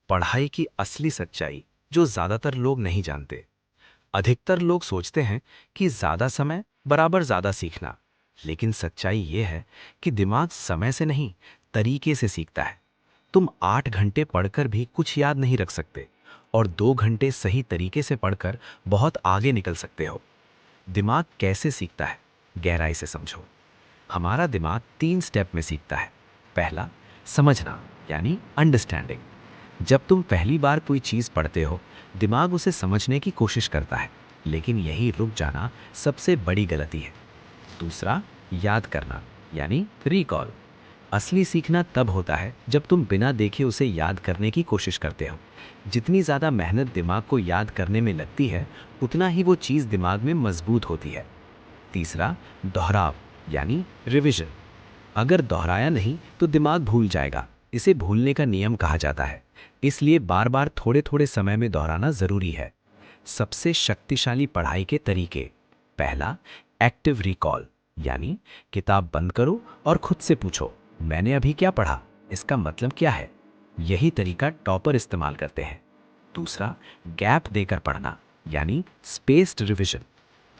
पढ़ाई की असली सच्चाई जो ज्यादातर लोग नहीं जानते। अधिकतर लोग सोचते हैं कि ज्यादा समय बराबर ज्यादा सीखना, लेकिन सच्चाई यह है कि दिमाग समय से नहीं, तरीके से सीखता है। तुम 8 घंटे पढ़कर भी कुछ याद नहीं रख सकते और 2 घंटे सही तरीके से पढ़कर बहुत आगे निकल सकते हो। दिमाग कैसे सीखता है, गहराई से समझो। हमारा दिमाग 3 स्टेप में सीखता है। पहला, समझना यानी अंडरस्टैंडिंग। जब तुम पहली बार कोई चीज पढ़ते हो, दिमाग उसे समझने की कोशिश करता है, लेकिन यही रुक जाना सबसे बड़ी गलती है। दूसरा, याद करना यानी रिकॉल। असली सीखना तब होता है जब तुम बिना देखे उसे याद करने की कोशिश करते हो। जितनी ज्यादा मेहनत दिमाग को याद करने में लगती है, उतना ही वो चीज दिमाग में मजबूत होती है। तीसरा, दोहराव यानी रिवीजन। अगर दोहराया नहीं तो दिमाग भूल जाएगा। इसे भूलने का नियम कहा जाता है। इसलिए बार बार थोड़े थोड़े समय में दोहराना जरूरी है। सबसे शक्तिशाली पढ़ाई के तरीके। पहला, एक्टिव रिकॉल यानी किताब बंद करो और खुद से पूछो, मैंने अभी क्या पढ़ा, इसका मतलब क्या है। यही तरीका टॉपर इस्तेमाल करते हैं। दूसरा, गैप देकर पढ़ना यानी स्पेस्ड रिवीजन।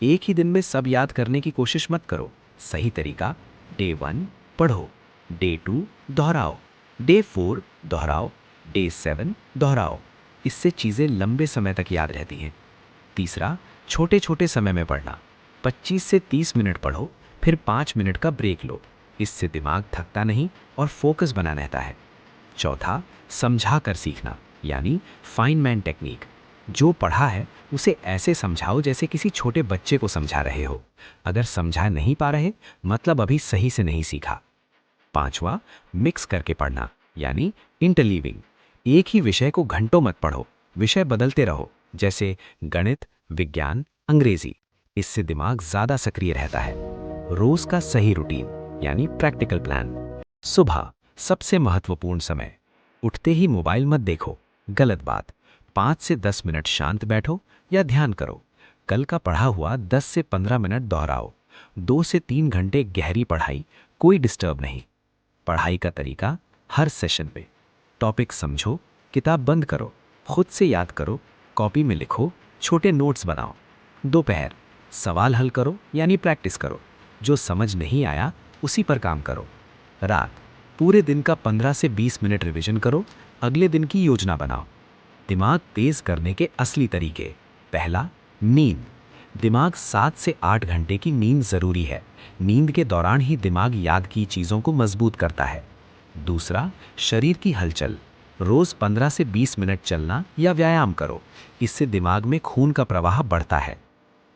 एक ही दिन में सब याद करने की कोशिश मत करो। सही तरीका, डे 1 पढ़ो, डे 2 दोहराओ, डे 4 दोहराओ, डे 7 दोहराओ। इससे चीज़ें लंबे समय तक याद रहती हैं। तीसरा, छोटे छोटे समय में पढ़ना। 25 से 30 मिनट पढ़ो, फिर 5 मिनट का ब्रेक लो। इससे दिमाग थकता नहीं और फोकस बना रहता है। चौथा, समझा कर सीखना यानी फाइनमैन टेक्निक। जो पढ़ा है उसे ऐसे समझाओ जैसे किसी छोटे बच्चे को समझा रहे हो। अगर समझा नहीं पा रहे, मतलब अभी सही से नहीं सीखा। पांचवा, मिक्स करके पढ़ना यानी इंटरलीविंग। एक ही विषय को घंटों मत पढ़ो, विषय बदलते रहो, जैसे गणित, विज्ञान, अंग्रेजी। इससे दिमाग ज्यादा सक्रिय रहता है। रोज का सही रूटीन यानी प्रैक्टिकल प्लान। सुबह सबसे महत्वपूर्ण समय। उठते ही मोबाइल मत देखो, गलत बात। 5 से 10 मिनट शांत बैठो या ध्यान करो। कल का पढ़ा हुआ 10 से 15 मिनट दोहराओ। 2 से 3 घंटे गहरी पढ़ाई, कोई डिस्टर्ब नहीं। पढ़ाई का तरीका, हर सेशन पे टॉपिक समझो, किताब बंद करो, खुद से याद करो, कॉपी में लिखो, छोटे नोट्स बनाओ। दोपहर सवाल हल करो यानी प्रैक्टिस करो। जो समझ नहीं आया उसी पर काम करो। रात पूरे दिन का 15 से 20 मिनट रिवीजन करो, अगले दिन की योजना बनाओ। दिमाग तेज करने के असली तरीके। पहला, नींद। दिमाग 7 से 8 घंटे की नींद जरूरी है। नींद के दौरान ही दिमाग याद की चीजों को मजबूत करता है। दूसरा, शरीर की हलचल। रोज 15 से 20 मिनट चलना या व्यायाम करो। इससे दिमाग में खून का प्रवाह बढ़ता है।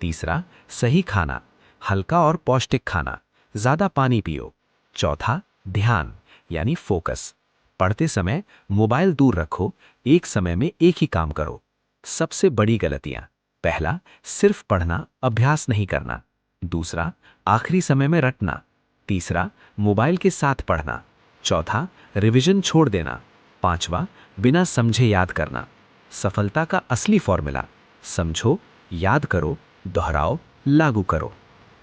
तीसरा, सही खाना। हल्का और पौष्टिक खाना, ज्यादा पानी पियो। चौथा, ध्यान यानी फोकस। पढ़ते समय मोबाइल दूर रखो, एक समय में एक ही काम करो। सबसे बड़ी गलतियां। पहला, सिर्फ पढ़ना, अभ्यास नहीं करना। दूसरा, आखिरी समय में रटना। तीसरा, मोबाइल के साथ पढ़ना। चौथा, रिवीजन छोड़ देना। पांचवा, बिना समझे याद करना। सफलता का असली फॉर्मूला, समझो, याद करो, दोहराओ, लागू करो।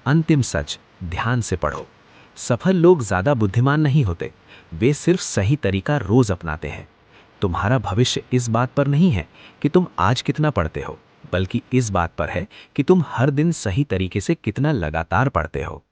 अंतिम सच, ध्यान से पढ़ो। सफल लोग ज्यादा बुद्धिमान नहीं होते, वे सिर्फ सही तरीका रोज अपनाते हैं। तुम्हारा भविष्य इस बात पर नहीं है कि तुम आज कितना पढ़ते हो, बल्कि इस बात पर है कि तुम हर दिन सही तरीके से कितना लगातार पढ़ते हो।